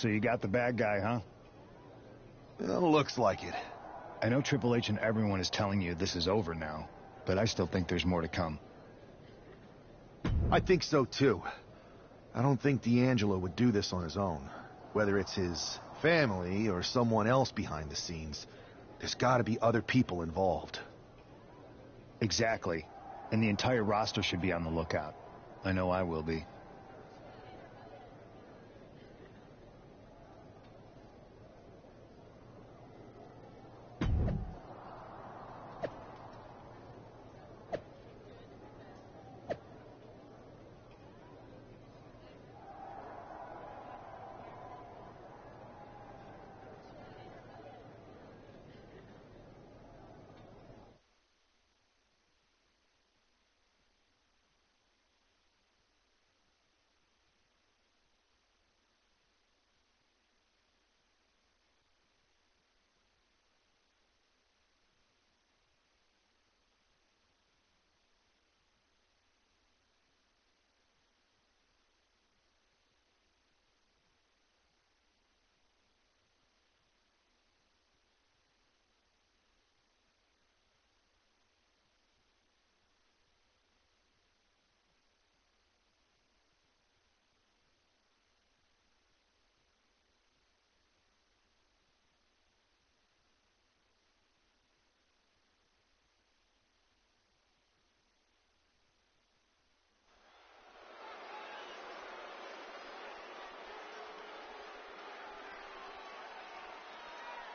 So you got the bad guy, huh? Looks like it. I know Triple H and everyone is telling you this is over now, but I still think there's more to come. I think so, too. I don't think D'Angelo would do this on his own. Whether it's his family or someone else behind the scenes, there's got to be other people involved. Exactly. And the entire roster should be on the lookout. I know I will be.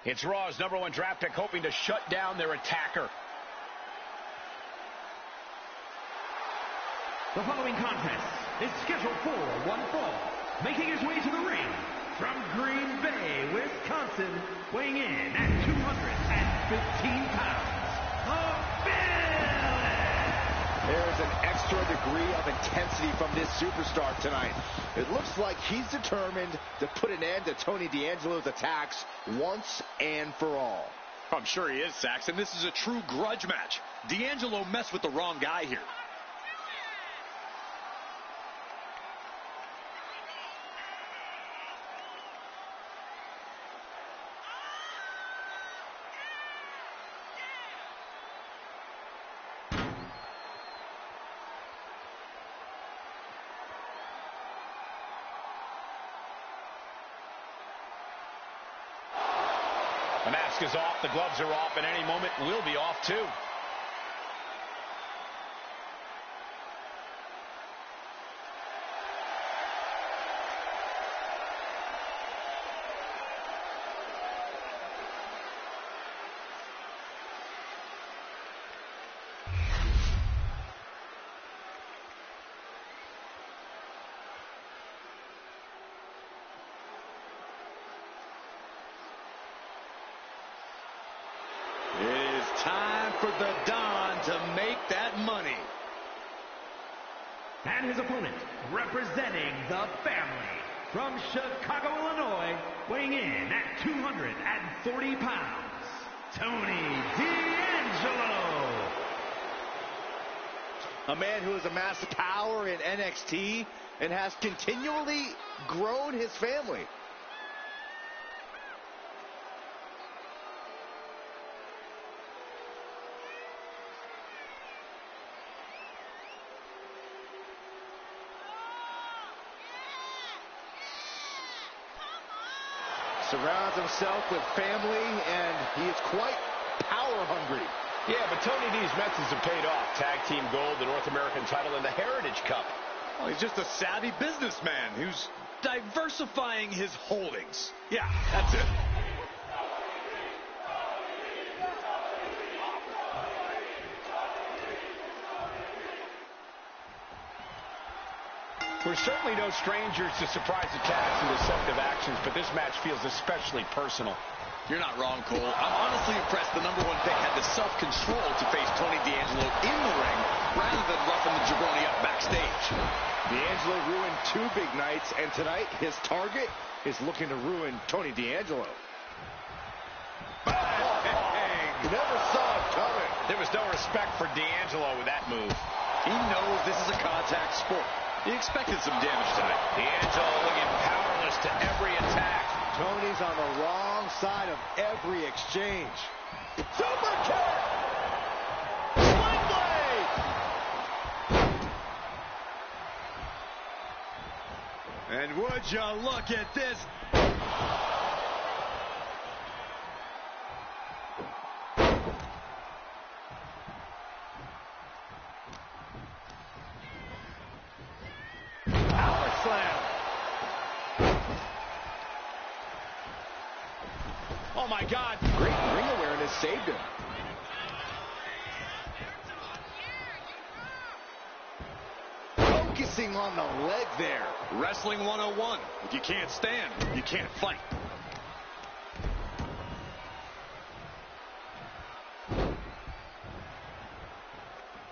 It's Raw's #1 draft pick hoping to shut down their attacker. The following contest is scheduled for one fall. Making his way to the ring from Green Bay, Wisconsin, weighing in at 215 pounds, the Villain! There's an extra degree of intensity from this superstar tonight. It looks like he's determined to put an end to Tony D'Angelo's attacks once and for all. I'm sure he is, Saxon. This is a true grudge match. D'Angelo messed with the wrong guy here. The mask is off, the gloves are off, and any moment will be off too. Time for the Don to make that money. And his opponent, representing the family, from Chicago, Illinois, weighing in at 240 pounds, Tony D'Angelo. A man who has amassed power in NXT and has continually grown his family. Surrounds himself with family, and he is quite power hungry. Yeah, but Tony D's methods have paid off. Tag team gold, the North American title, and the Heritage Cup. Well, he's just a savvy businessman who's diversifying his holdings. Yeah, that's it. We're certainly no strangers to surprise attacks and deceptive actions, but this match feels especially personal. You're not wrong, Cole. I'm honestly impressed the #1 pick had the self-control to face Tony D'Angelo in the ring rather than roughing the jabroni up backstage. D'Angelo ruined 2 big nights, and tonight his target is looking to ruin Tony D'Angelo. Bang! Never saw it coming. There was no respect for D'Angelo with that move. He knows this is a contact sport. He expected some damage tonight. D'Angelo looking powerless to every attack. is on the wrong side of every exchange. Super kick! Swing blade! And would you look at this? Power slam. Oh my God. Great ring awareness saved him. Focusing on the leg there. Wrestling 101. If you can't stand, you can't fight.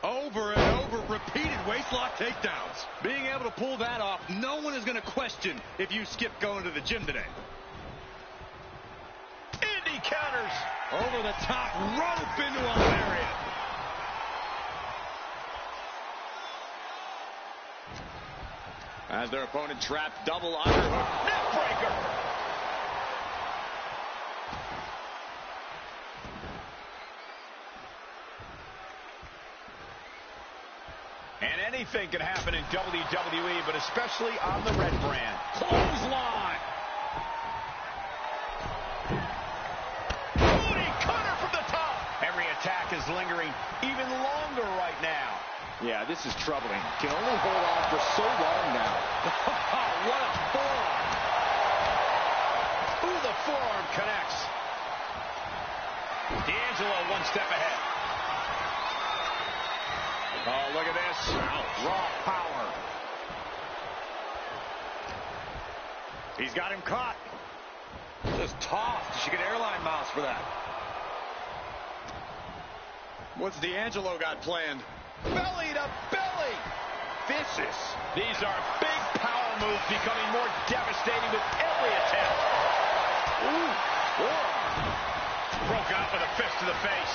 Over and over, repeated waistlock takedowns. Being able to pull that off, no one is going to question if you skipped going to the gym today. Indy counters. Over the top rope into a lariat. As their opponent trapped, double underhook. Neckbreaker. And anything can happen in WWE, but especially on the red brand. Clothesline. Booty cutter from the top. Every attack is lingering even longer right now. Yeah, this is troubling. Can only hold on for so long now. What a forearm. Ooh, the forearm connects. D'Angelo one step ahead. Oh, look at this. Raw power. He's got him caught. Just tossed. She get airline miles for that. What's D'Angelo got planned? Belly to belly. Vicious. These are big power moves becoming more devastating with every attempt. Ooh. Forearm. Broke out with a fist to the face.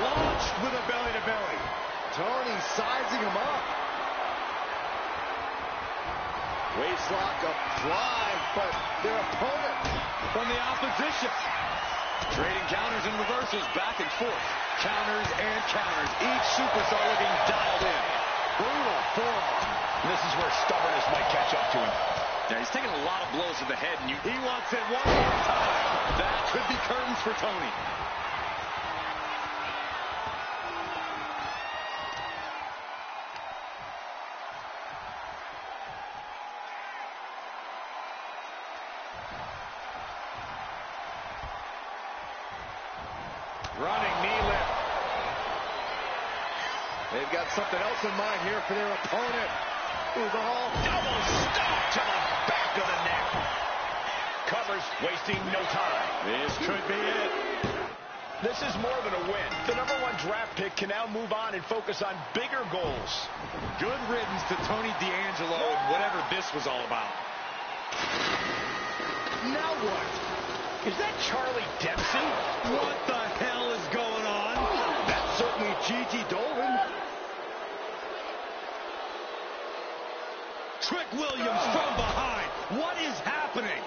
Launched with a belly to belly. Tony sizing him up. Waistlock applied, but their opponent From the opposition. Trading counters and reversals back and forth. Counters and counters. Each superstar looking dialed in. Brutal forearm. This is where stubbornness might catch up to him. Yeah, he's taking a lot of blows to the head, and he wants it one more time. That could be curtains for Tony. Running knee lift. They've got something else in mind here for their opponent. Ooh, the whole Double stomp to the back of the neck. Covers, wasting no time. This could be it. This is more than a win. The #1 draft pick can now move on and focus on bigger goals. Good riddance to Tony D'Angelo and whatever this was all about. Now what? Is that Charlie Dempsey? What the hell is going on? That's certainly Gigi Dolan. Trick Williams from behind. What is happening?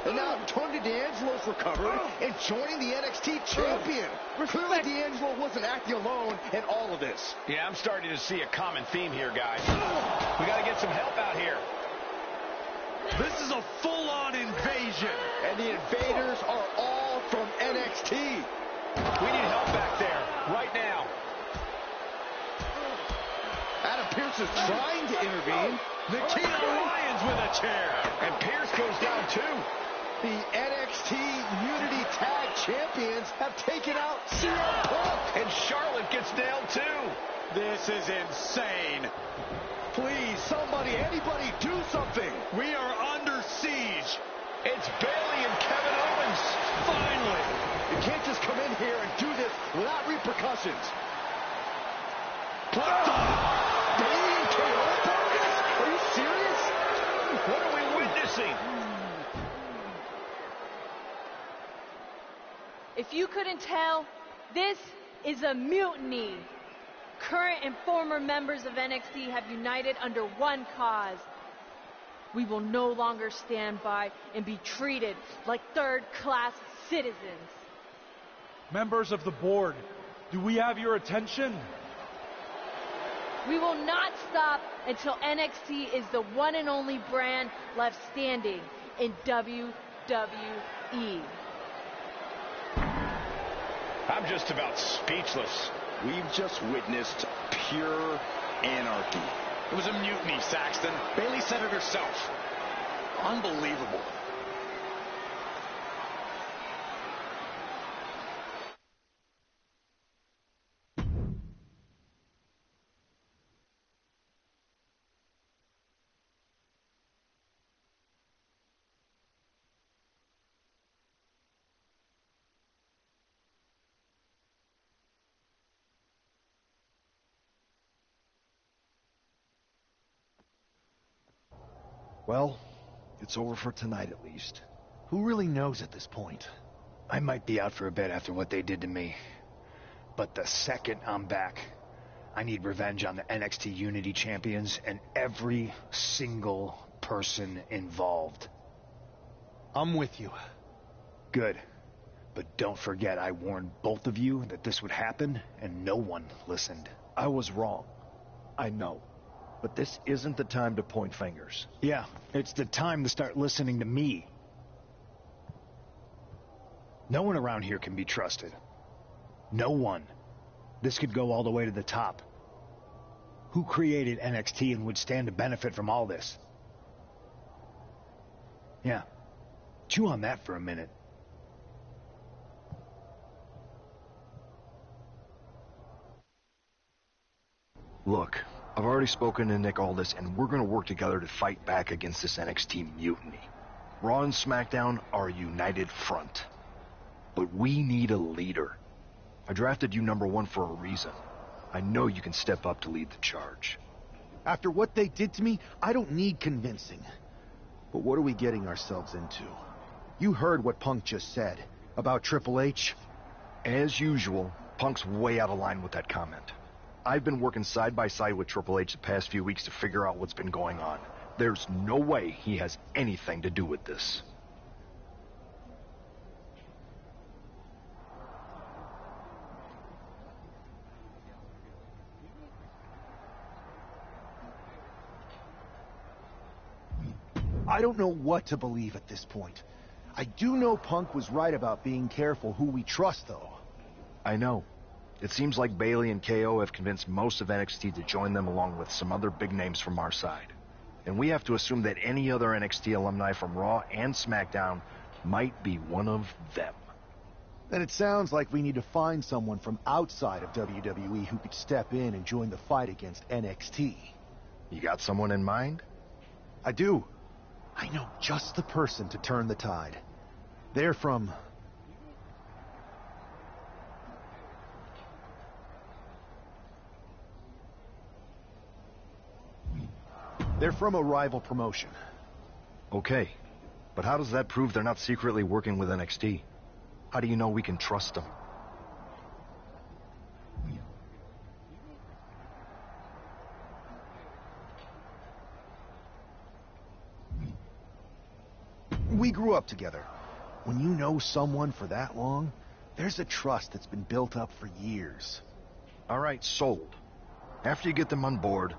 And now Tony D'Angelo's recovered and joining the NXT champion. Clearly D'Angelo wasn't acting alone in all of this. Yeah, I'm starting to see a common theme here, guys. We got to get some help out here. This is a full-on invasion. And the invaders are all from NXT. We need help back there, right now. Adam Pearce is trying to intervene. Nikita Lyons with a chair. And Pearce goes down too. The NXT Unity Tag Champions have taken out CM Punk. And Charlotte gets nailed too. This is insane. Please, somebody, anybody, do something. We are under siege. It's Bayley and Kevin Owens. Finally. You can't just come in here and do this without repercussions. Bayley and KO partners? Are you serious? What are we witnessing? If you couldn't tell, this is a mutiny. Current and former members of NXT have united under one cause: We will no longer stand by and be treated like third-class citizens. Members of the board, do we have your attention? We will not stop until NXT is the one and only brand left standing in WWE. I'm just about speechless. We've just witnessed pure anarchy. It was a mutiny, Saxton. Bayley said it herself. Unbelievable. Well, it's over for tonight at least. Who really knows at this point? I might be out for a bit after what they did to me. But the second I'm back, I need revenge on the NXT Unity Champions and every single person involved. I'm with you. Good. But don't forget, I warned both of you that this would happen, and no one listened. I was wrong. I know. But this isn't the time to point fingers. Yeah, it's the time to start listening to me. No one around here can be trusted. No one. This could go all the way to the top. Who created NXT and would stand to benefit from all this? Yeah. Chew on that for a minute. Look, I've already spoken to Nick Aldis, and we're going to work together to fight back against this NXT mutiny. Raw and SmackDown are a united front. But we need a leader. I drafted you #1 for a reason. I know you can step up to lead the charge. After what they did to me, I don't need convincing. But what are we getting ourselves into? You heard what Punk just said about Triple H. As usual, Punk's way out of line with that comment. I've been working side by side with Triple H the past few weeks to figure out what's been going on. There's no way he has anything to do with this. I don't know what to believe at this point. I do know Punk was right about being careful who we trust, though. I know. It seems like Bayley and KO have convinced most of NXT to join them along with some other big names from our side. And we have to assume that any other NXT alumni from Raw and SmackDown might be one of them. Then it sounds like we need to find someone from outside of WWE who could step in and join the fight against NXT. You got someone in mind? I do. I know just the person to turn the tide. They're from... They're from a rival promotion. Okay, but how does that prove they're not secretly working with NXT? How do you know we can trust them? We grew up together. When you know someone for that long, there's a trust that's been built up for years. All right, sold. After you get them on board,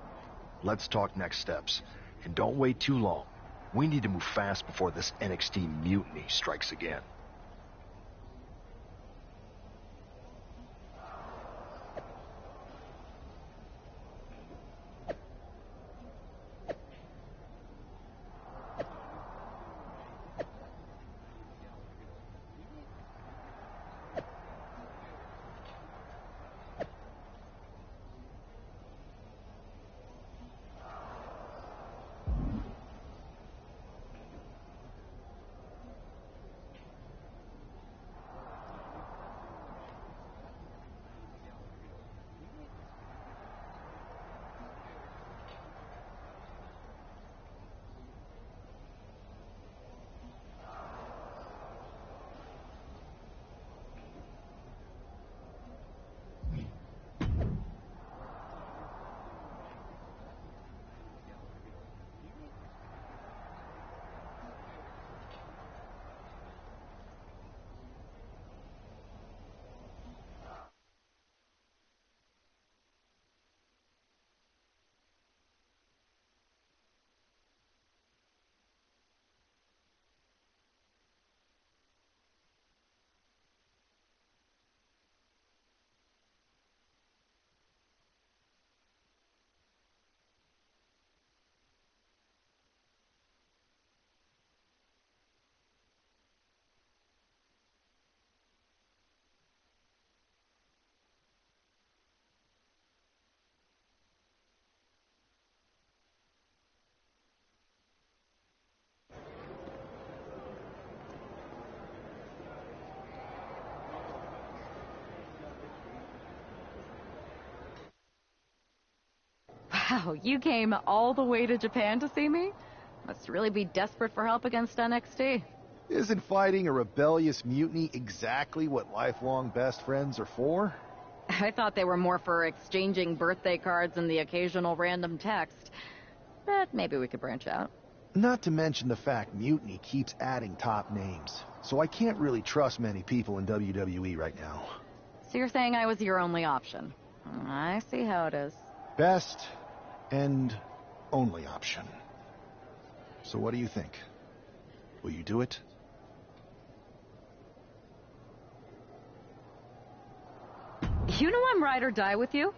let's talk next steps. And don't wait too long. We need to move fast before this NXT mutiny strikes again. Wow, you came all the way to Japan to see me? Must really be desperate for help against NXT. Isn't fighting a rebellious mutiny exactly what lifelong best friends are for? I thought they were more for exchanging birthday cards and the occasional random text. But maybe we could branch out. Not to mention the fact Mutiny keeps adding top names, so I can't really trust many people in WWE right now. So you're saying I was your only option? I see how it is. Best and only option. So what do you think? Will you do it? You know I'm ride or die with you.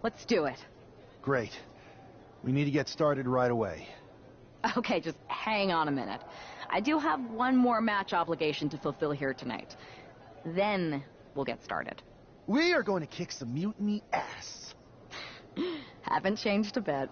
Let's do it. Great. We need to get started right away. Okay, just hang on a minute. I do have one more match obligation to fulfill here tonight. Then we'll get started. We are going to kick some Mutiny ass. Haven't changed a bit.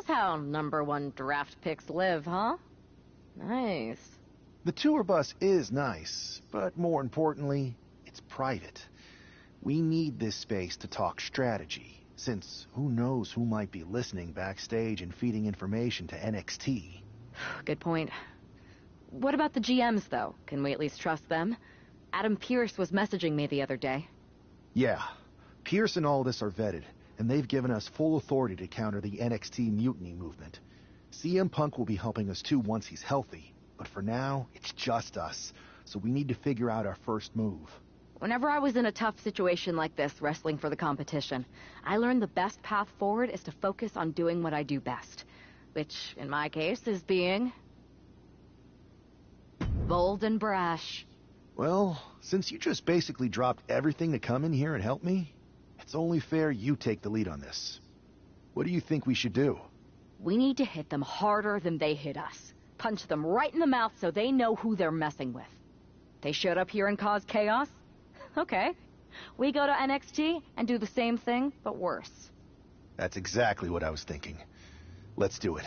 how number one draft picks live, huh? Nice. The tour bus is nice, but more importantly, it's private. We need this space to talk strategy, since who knows who might be listening backstage and feeding information to NXT. Good point. What about the GMs, though? Can we at least trust them? Adam Pearce was messaging me the other day. Yeah, Pierce and Aldis are vetted, and they've given us full authority to counter the NXT mutiny movement. CM Punk will be helping us too once he's healthy, but for now, it's just us, so we need to figure out our first move. Whenever I was in a tough situation like this, wrestling for the competition, I learned the best path forward is to focus on doing what I do best. Which, in my case, is being... bold and brash. Well, since you just basically dropped everything to come in here and help me, it's only fair you take the lead on this. What do you think we should do? We need to hit them harder than they hit us. Punch them right in the mouth so they know who they're messing with. They showed up here and caused chaos? Okay. We go to NXT and do the same thing, but worse. That's exactly what I was thinking. Let's do it.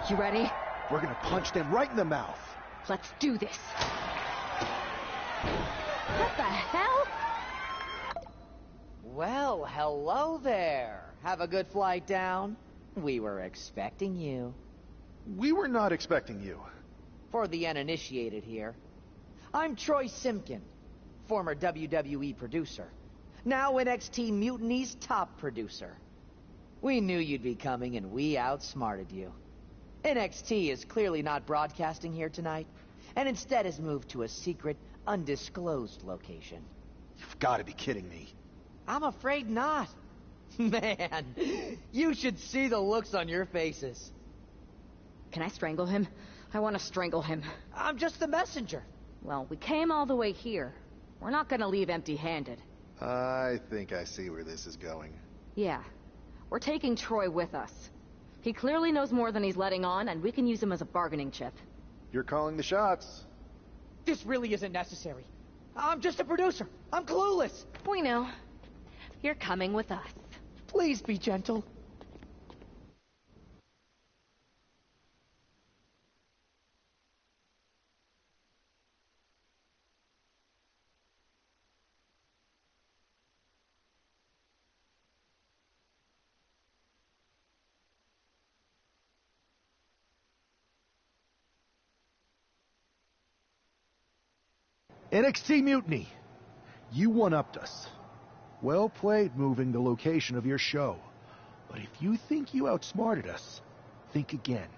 You ready? We're gonna punch them right in the mouth. Let's do this. What the hell? Well, hello there. Have a good flight down? We were expecting you. We were not expecting you. For the uninitiated here, I'm Troy Simpkin, former WWE producer, now NXT Mutiny's top producer. We knew you'd be coming and we outsmarted you. NXT is clearly not broadcasting here tonight, and instead has moved to a secret, undisclosed location. You've got to be kidding me. I'm afraid not. Man, you should see the looks on your faces. Can I strangle him? I want to strangle him. I'm just the messenger. Well, we came all the way here. We're not gonna leave empty-handed. I think I see where this is going. Yeah. We're taking Troy with us. He clearly knows more than he's letting on, and we can use him as a bargaining chip. You're calling the shots. This really isn't necessary. I'm just a producer. I'm clueless. We know. You're coming with us. Please be gentle. NXT Mutiny. You one-upped us. Well played moving the location of your show. But if you think you outsmarted us, think again.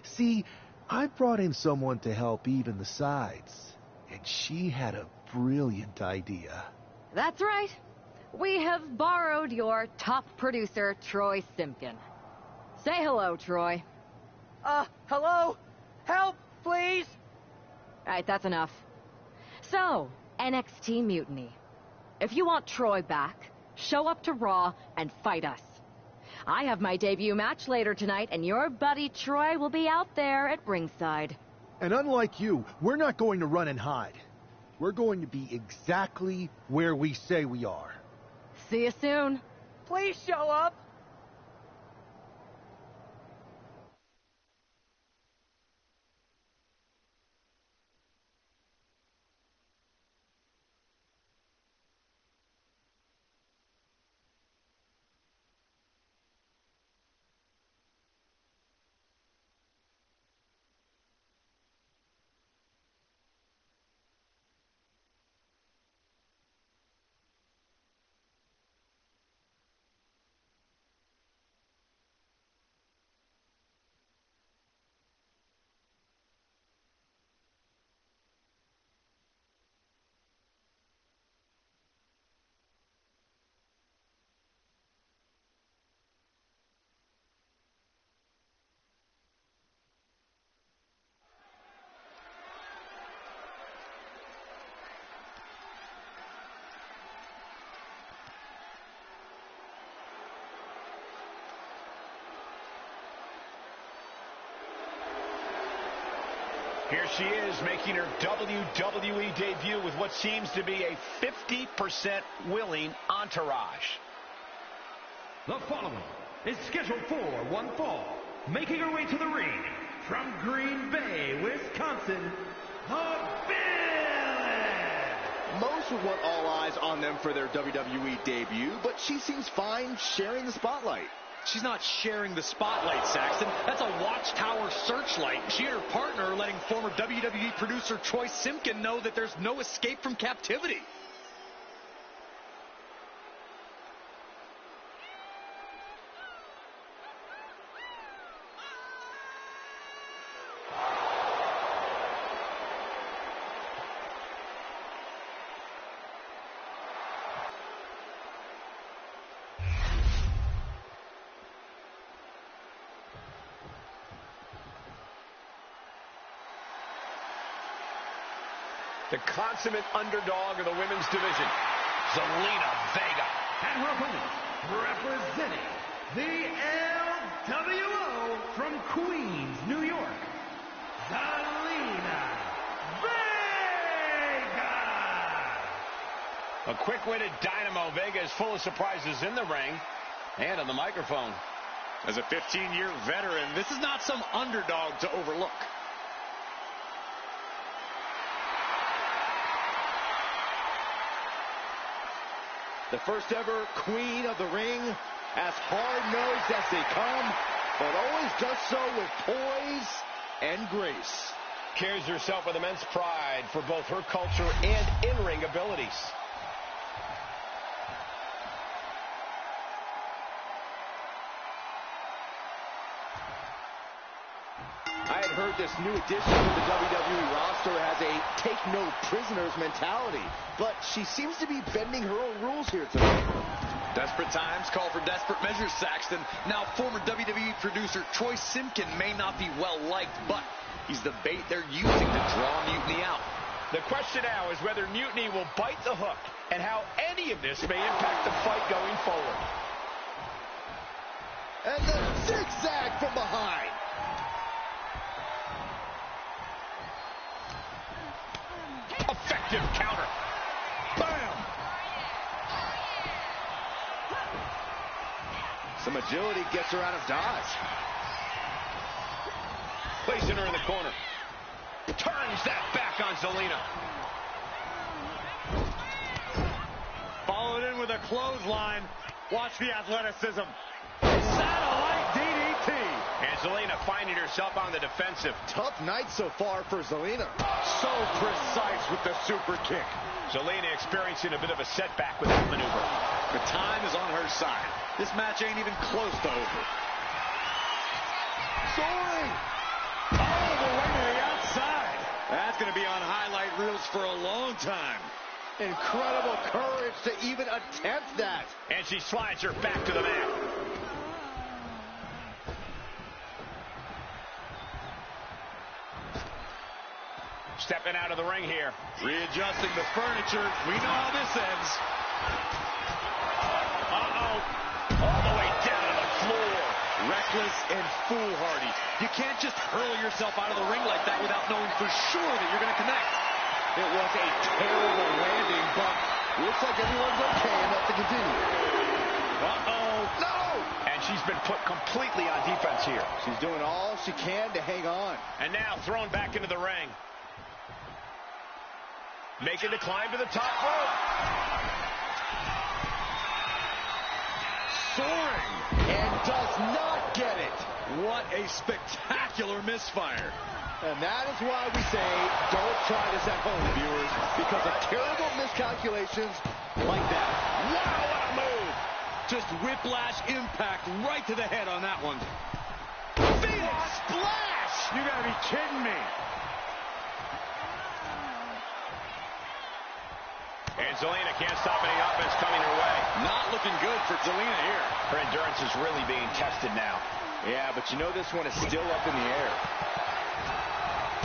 See, I brought in someone to help even the sides, and she had a brilliant idea. That's right. We have borrowed your top producer, Troy Simpkin. Say hello, Troy. Hello? Help, please? Alright, that's enough. So, NXT Mutiny. If you want Troy back, show up to Raw and fight us. I have my debut match later tonight, and your buddy Troy will be out there at ringside. And unlike you, we're not going to run and hide. We're going to be exactly where we say we are. See you soon. Please show up. Here she is making her WWE debut with what seems to be a 50% willing entourage. The following is scheduled for one fall. Making her way to the ring from Green Bay, Wisconsin, the Villain! Most would want all eyes on them for their WWE debut, but she seems fine sharing the spotlight. She's not sharing the spotlight, Saxton. That's a watchtower searchlight. She and her partner are letting former WWE producer Troy Simpkin know that there's no escape from captivity. The consummate underdog of the women's division, Zelina Vega. And her opponent, representing the LWO from Queens, New York, Zelina Vega. A quick-witted dynamo. Vega is full of surprises in the ring and on the microphone. As a 15-year veteran, this is not some underdog to overlook. The first ever queen of the ring, as hard-nosed as they come, but always does so with poise and grace. Carries herself with immense pride for both her culture and in-ring abilities. I had heard this new addition to the WWE roster has a take-no-prisoners mentality, but she seems to be bending her own rules here tonight. Desperate times call for desperate measures, Saxton. Now, former WWE producer Troy Simpkin may not be well-liked, but he's the bait they're using to draw Mutiny out. The question now is whether Mutiny will bite the hook and how any of this may impact the fight going forward. And the zigzag from behind. Effective counter. Bam! Some agility gets her out of dodge. Placing her in the corner. Turns that back on Zelina. Followed in with a clothesline. Watch the athleticism. Satellite DDT. And Zelina finding herself on the defensive. Tough night so far for Zelina. So precise with the super kick. Zelina experiencing a bit of a setback with that maneuver. The time is on her side. This match ain't even close to over. Soaring! All the way to the outside. That's going to be on highlight reels for a long time. Incredible courage to even attempt that. And she slides her back to the mat. Stepping out of the ring here. Readjusting the furniture. We know how this ends. Uh-oh. All the way down to the floor. Reckless and foolhardy. You can't just hurl yourself out of the ring like that without knowing for sure that you're going to connect. It was a terrible landing, but looks like everyone's okay enough to continue. Uh-oh. No! And she's been put completely on defense here. She's doing all she can to hang on. And now thrown back into the ring. Making the climb to the top rope. Soaring. And does not get it. What a spectacular misfire. And that is why we say, don't try this at home, viewers, because of terrible miscalculations like that. Wow, what a move. Just whiplash impact right to the head on that one. Phoenix splash! You gotta be kidding me. And Zelina can't stop any offense coming her way. Not looking good for Zelina here. Her endurance is really being tested now. Yeah, but you know this one is still up in the air.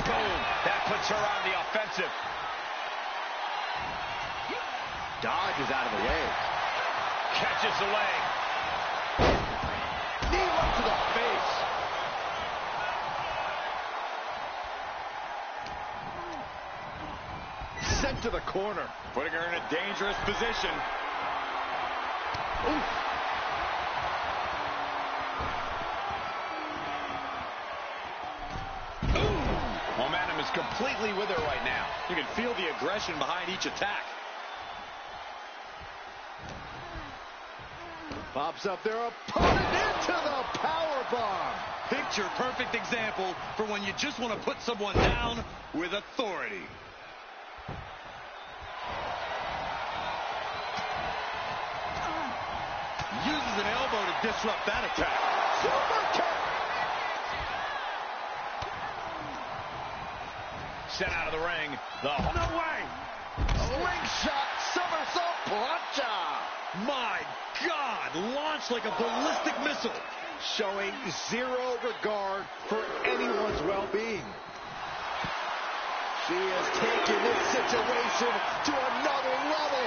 Boom! That puts her on the offensive. Dodge is out of the way. Catches the leg. Knee right to the face. sent to the corner. Putting her in a dangerous position. Ooh. Momentum is completely with her right now. You can feel the aggression behind each attack. Pops up their opponent into the powerbomb. Picture-perfect example for when you just want to put someone down with authority. Uses an elbow to disrupt that attack. Super kick. Sent out of the ring. No way. Slingshot somersault plancha. My God, launched like a ballistic missile. Showing zero regard for anyone's well-being. She has taken this situation to another level.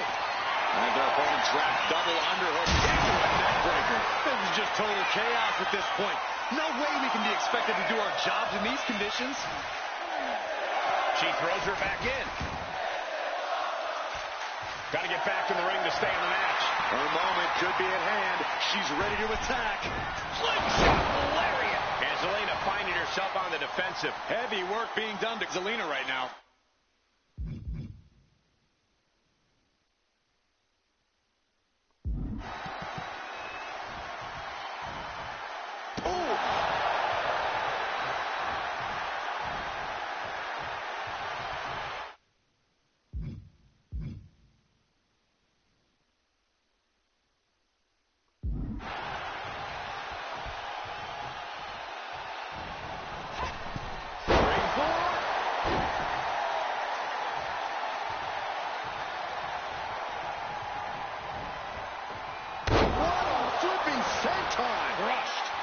And their opponent trapped double underhook into a neck breaker. This is just total chaos at this point. No way we can be expected to do our jobs in these conditions. She throws her back in. Got to get back in the ring to stay in the match. Her moment could be at hand. She's ready to attack. Slingshot lariat. And Zelina finding herself on the defensive. Heavy work being done to Zelina right now.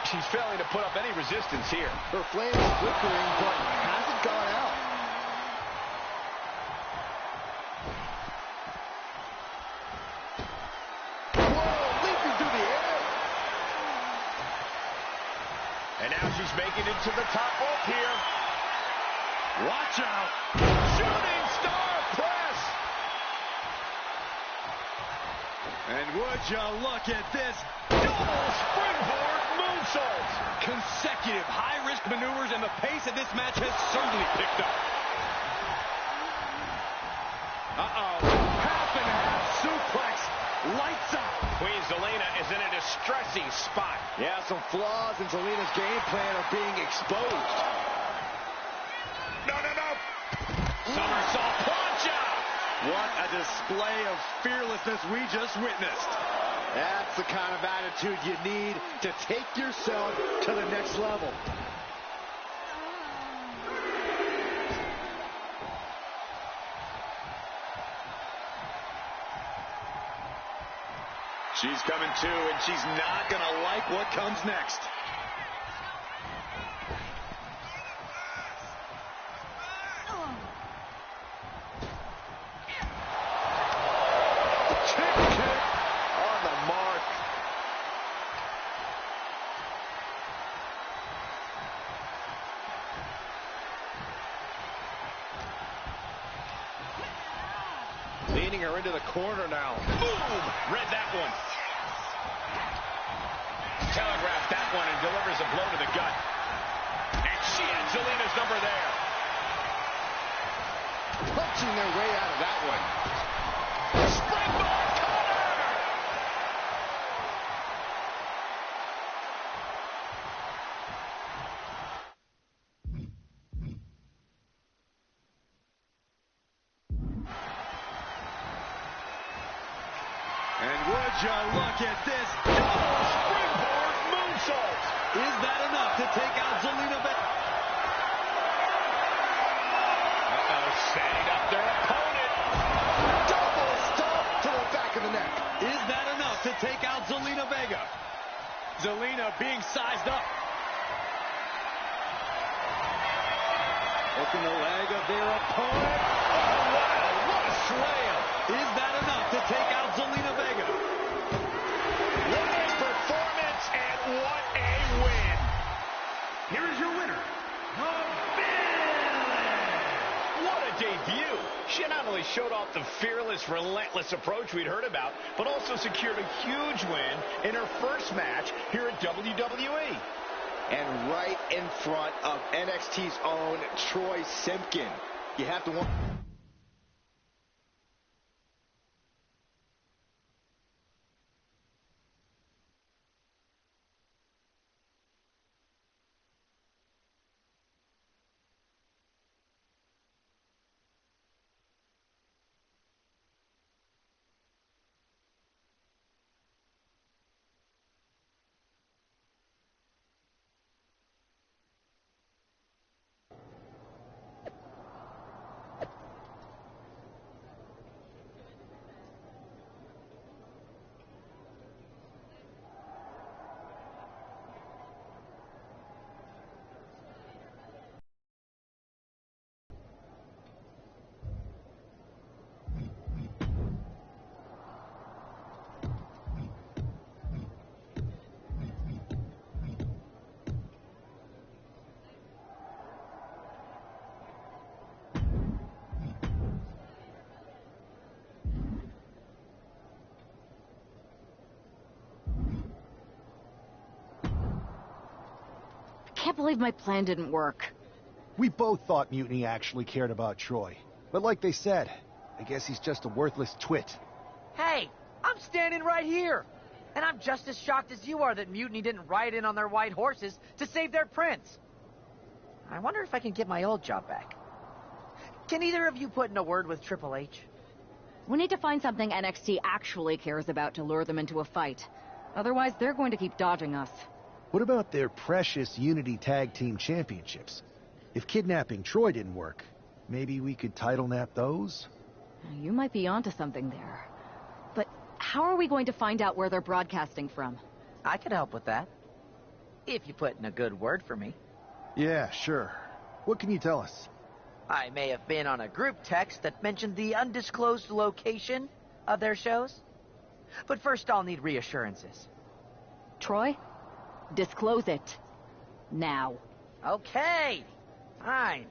She's failing to put up any resistance here. Her flame is flickering, but hasn't gone out. Whoa, leaping through the air. And now she's making it to the top rope here. Watch out. Shooting star press. And would you look at this double springboard moonsault. Consecutive high-risk maneuvers, and the pace of this match has certainly picked up. Uh-oh. Half and half suplex. Lights up. Queen Zelina is in a distressing spot. Yeah, some flaws in Zelina's game plan are being exposed. No. Somersault plancha. What a display of fearlessness we just witnessed. That's the kind of attitude you need to take yourself to the next level. She's coming to, and she's not going to like what comes next. Leaning her into the corner now. Boom! Read that one. Telegraphed that one and delivers a blow to the gut. And she had Zelina's number there. Punching their way out of that one. Springboard cutter! And would you look at this double springboard moonsault? Is that enough to take out Zelina Vega? Setting up their opponent. Double stomp to the back of the neck. Is that enough to take out Zelina Vega? Zelina being sized up. Hooking the leg of their opponent. Oh, wow, what a slam. Is that enough to take out Zelina Vega? What a performance and what a win. Here is your winner, The What a debut, she not only showed off the fearless, relentless approach we'd heard about, but also secured a huge win in her first match here at WWE. And right in front of NXT's own Troy Simpkin. You have to want... I can't believe my plan didn't work. We both thought Mutiny actually cared about Troy. But like they said, I guess he's just a worthless twit. Hey, I'm standing right here. And I'm just as shocked as you are that Mutiny didn't ride in on their white horses to save their prince. I wonder if I can get my old job back. Can either of you put in a word with Triple H? We need to find something NXT actually cares about to lure them into a fight. Otherwise, they're going to keep dodging us. What about their precious Unity Tag Team Championships? If kidnapping Troy didn't work, maybe we could title nap those? You might be onto something there. But how are we going to find out where they're broadcasting from? I could help with that. If you put in a good word for me. Yeah, sure. What can you tell us? I may have been on a group text that mentioned the undisclosed location of their shows. But first I'll need reassurances. Troy? Disclose it. Now. Okay. Fine.